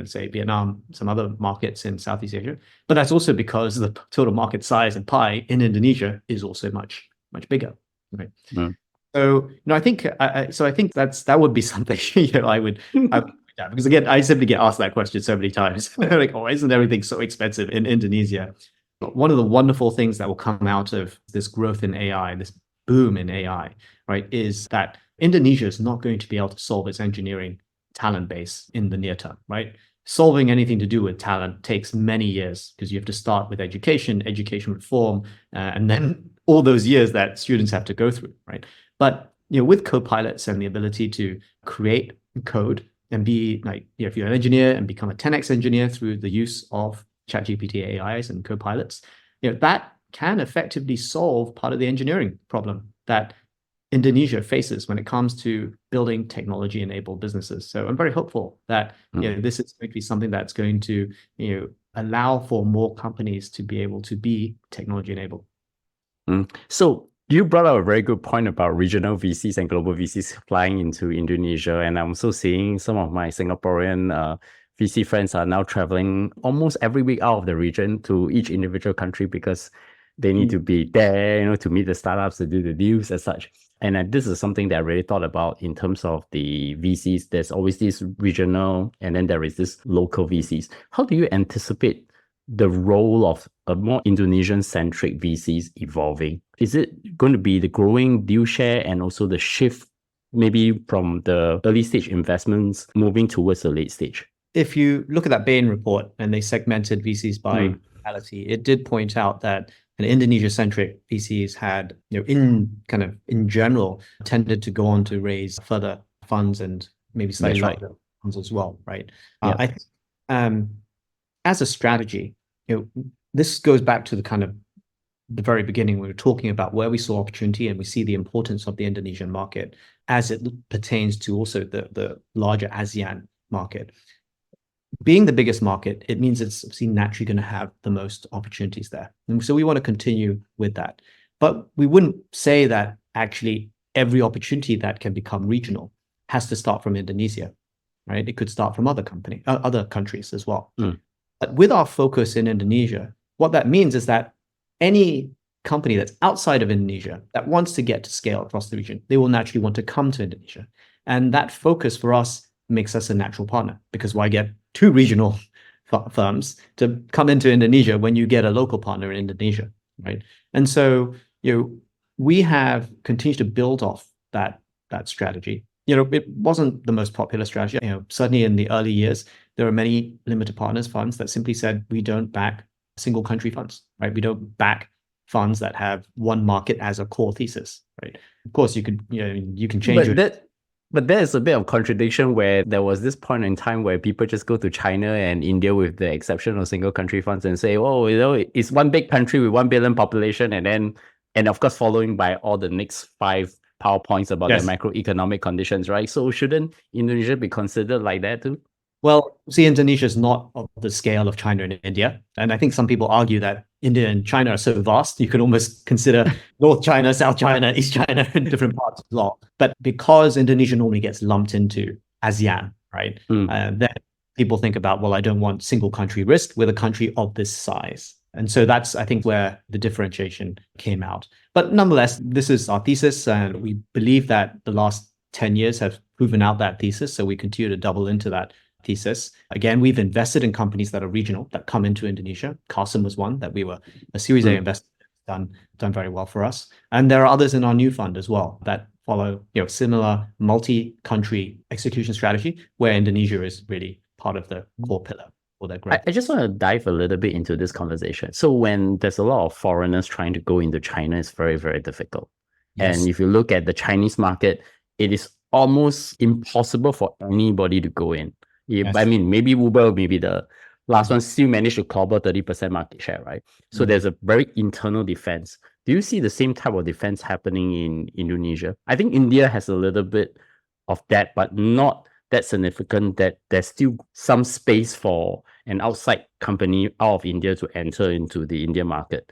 say Vietnam, some other markets in Southeast Asia. But that's also because the total market size and pie in Indonesia is also much bigger, right? So I think that would be something I would because again, I simply get asked that question so many times. Like, oh, isn't everything so expensive in Indonesia? But one of the wonderful things that will come out of this growth in AI, this boom in AI, right, is that Indonesia is not going to be able to solve its engineering talent base in the near term, right? Solving anything to do with talent takes many years because you have to start with education reform, and then all those years that students have to go through, right? But with co-pilots and the ability to create code and be like, if you're an engineer and become a 10x engineer through the use of ChatGPT AIs and co-pilots, that can effectively solve part of the engineering problem that Indonesia faces when it comes to building technology-enabled businesses. So I'm very hopeful that this is going to be something that's going to allow for more companies to be able to be technology-enabled. So you brought up a very good point about regional VCs and global VCs flying into Indonesia, and I'm also seeing some of my Singaporean VC friends are now traveling almost every week out of the region to each individual country because they need to be there, to meet the startups, to do the deals as such. And this is something that I really thought about in terms of the VCs. There's always this regional, and then there is this local VCs. How do you anticipate the role of a more Indonesian-centric VCs evolving? Is it going to be the growing deal share and also the shift maybe from the early stage investments moving towards the late stage? If you look at that Bain report and they segmented VCs by locality, it did point out that an Indonesia-centric VCs had, in general, tended to go on to raise further funds and maybe slightly larger funds as well, right? I think as a strategy, this goes back to the very beginning. We were talking about where we saw opportunity and we see the importance of the Indonesian market as it pertains to also the larger ASEAN market. Being the biggest market, it means it's obviously naturally going to have the most opportunities there. And so we want to continue with that. But we wouldn't say that actually every opportunity that can become regional has to start from Indonesia, right? It could start from other countries as well. But with our focus in Indonesia, what that means is that any company that's outside of Indonesia that wants to get to scale across the region, they will naturally want to come to Indonesia. And that focus for us makes us a natural partner, because why get two regional firms to come into Indonesia when you get a local partner in Indonesia, right? And so, we have continued to build off that strategy. It wasn't the most popular strategy. Certainly in the early years, there are many limited partners funds that simply said, we don't back single country funds, right? We don't back funds that have one market as a core thesis, right? Of course, you can change it. But there's a bit of contradiction where there was this point in time where people just go to China and India with the exception of single country funds and say, oh, it's one big country with 1 billion population, and of course following by all the next 5 PowerPoints about the macroeconomic conditions, right? So shouldn't Indonesia be considered like that too? Well, see, Indonesia is not of the scale of China and India. And I think some people argue that India and China are so vast, you could almost consider North China, South China, East China in different parts as well. But because Indonesia normally gets lumped into ASEAN, right? Then people think about, well, I don't want single country risk with a country of this size. And so that's, I think, where the differentiation came out. But nonetheless, this is our thesis, and we believe that the last 10 years have proven out that thesis. So we continue to double into that thesis. Again, we've invested in companies that are regional, that come into Indonesia. Carson was one that we were a Series A investor, done very well for us. And there are others in our new fund as well that follow, similar multi-country execution strategy, where Indonesia is really part of the core pillar for their growth. I just want to dive a little bit into this conversation. So when there's a lot of foreigners trying to go into China, it's very, very difficult. Yes. And if you look at the Chinese market, it is almost impossible for anybody to go in. Yes. I mean, maybe Uber, maybe the last one still managed to clobber 30% market share, right? So there's a very internal defense. Do you see the same type of defense happening in Indonesia? I think India has a little bit of that, but not that significant, that there's still some space for an outside company out of India to enter into the Indian market,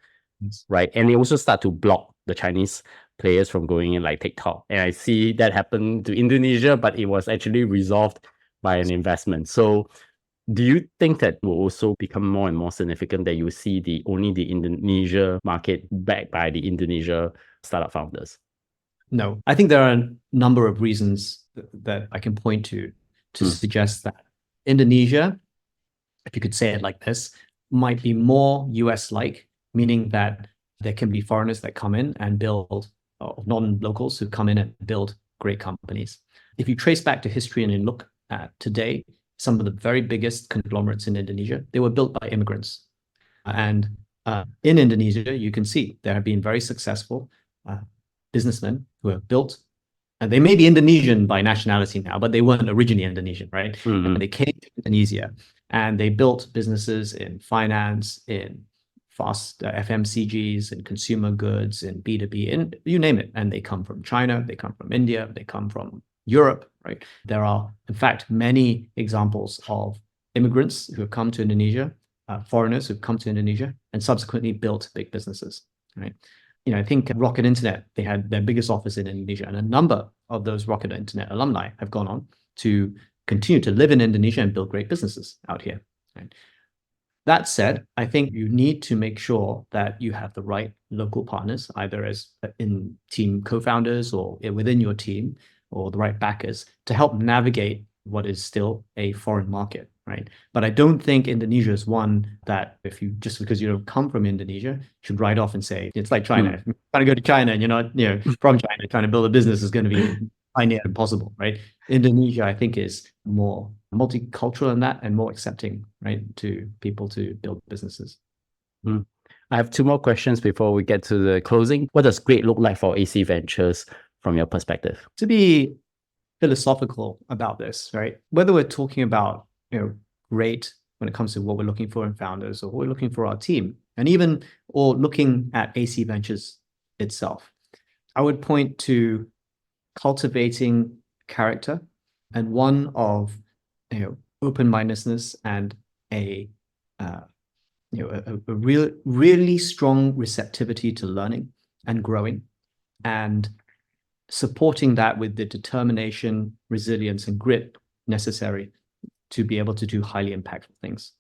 right? And they also start to block the Chinese players from going in, like TikTok. And I see that happen to Indonesia, but it was actually resolved by an investment. So do you think that will also become more and more significant, that you see only the Indonesia market backed by the Indonesia startup founders? No, I think there are a number of reasons that I can point to suggest that Indonesia, if you could say it like this, might be more US-like, meaning that there can be foreigners that come in and build, non-locals who come in and build great companies. If you trace back to history and you look at today, some of the very biggest conglomerates in Indonesia, they were built by immigrants. And in Indonesia, you can see there have been very successful businessmen who have built, and they may be Indonesian by nationality now, but they weren't originally Indonesian, right? And they came to Indonesia and they built businesses in finance, in fast FMCGs, in consumer goods, in B2B, in you name it. And they come from China, they come from India, they come from Europe, right? There are, in fact, many examples of immigrants who have come to Indonesia, foreigners who've come to Indonesia and subsequently built big businesses, right? I think Rocket Internet, they had their biggest office in Indonesia, and a number of those Rocket Internet alumni have gone on to continue to live in Indonesia and build great businesses out here, right? That said, I think you need to make sure that you have the right local partners, either as in team co-founders or within your team, or the right backers to help navigate what is still a foreign market, right? But I don't think Indonesia is one that if you, just because you don't come from Indonesia, should write off and say, it's like China. If you're trying to go to China and you're not, from China, trying to build a business is going to be near impossible, right? Indonesia, I think, is more multicultural in that and more accepting, right, to people to build businesses. I have two more questions before we get to the closing. What does great look like for AC Ventures from your perspective? To be philosophical about this, right? Whether we're talking about, great when it comes to what we're looking for in founders or what we're looking for our team, and even or looking at AC Ventures itself, I would point to cultivating character and one of open-mindedness and a really strong receptivity to learning and growing, and supporting that with the determination, resilience, and grit necessary to be able to do highly impactful things.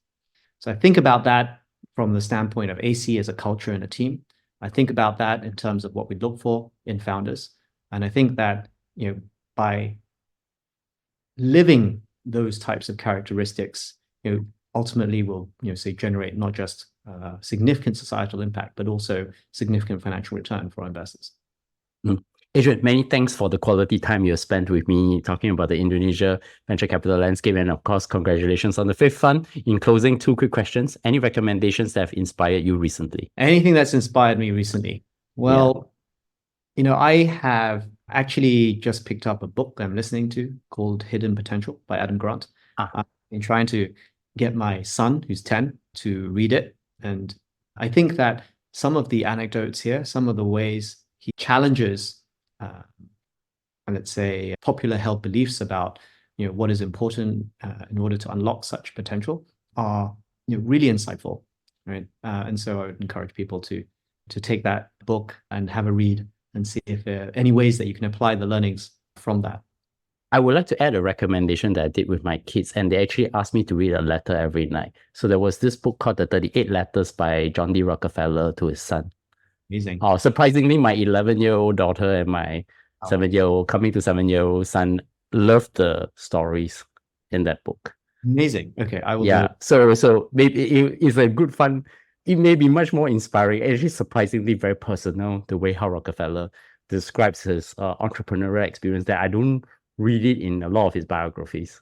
So I think about that from the standpoint of AC as a culture and a team. I think about that in terms of what we look for in founders. And I think that, by living those types of characteristics, ultimately will, generate not just significant societal impact, but also significant financial return for our investors. Adrian, many thanks for the quality time you spent with me talking about the Indonesia venture capital landscape. And of course, congratulations on the fifth fund. In closing, two quick questions. Any recommendations that have inspired you recently? Anything that's inspired me recently? Well, I have actually just picked up a book I'm listening to called Hidden Potential by Adam Grant. I've been trying to get my son, who's 10, to read it. And I think that some of the anecdotes here, some of the ways he challenges let's say popular held beliefs about what is important in order to unlock such potential are really insightful, right? And so I would encourage people to take that book and have a read and see if there are any ways that you can apply the learnings from that. I would like to add a recommendation that I did with my kids, and they actually asked me to read a letter every night. So there was this book called The 38 Letters by John D. Rockefeller to his son. Amazing. Surprisingly, my 11-year-old daughter and my 7-year-old, coming to 7-year-old son loved the stories in that book. Amazing. Okay, I will do Yeah. it. So maybe it's a good fun. It may be much more inspiring, actually surprisingly very personal, the way how Rockefeller describes his entrepreneurial experience that I don't read it in a lot of his biographies.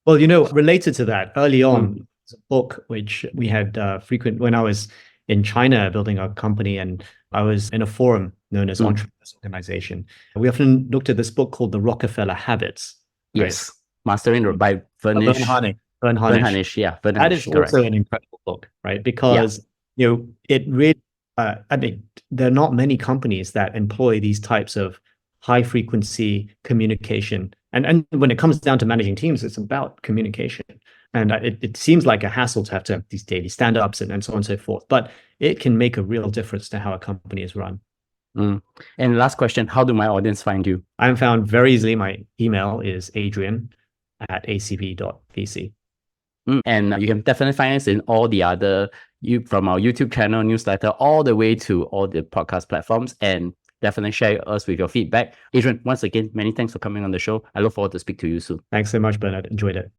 Well, you know, related to that, early on, Mm. there's a book which we had frequent when I was in China building a company, and I was in a forum known as Mm. Entrepreneurs Organization. We often looked at this book called The Rockefeller Habits. Right? Yes. Mastering by Bern Vernish. Harnish. Bern Vern Harnish. Harnish. Yeah. Vern That Harnish, is correct. also an incredible book, right? Because you know it really. I mean, there are not many companies that employ these types of high frequency communication. And when it comes down to managing teams, it's about communication. And it seems like a hassle to have to have these daily stand-ups and so on and so forth. But it can make a real difference to how a company is run. Mm. And last question, how do my audience find you? I'm found very easily. My email is adrian@acv.vc. And you can definitely find us in all the other, from our YouTube channel, newsletter, all the way to all the podcast platforms, and definitely share us with your feedback. Adrian, once again, many thanks for coming on the show. I look forward to speak to you soon. Thanks so much, Bernard. Enjoyed it.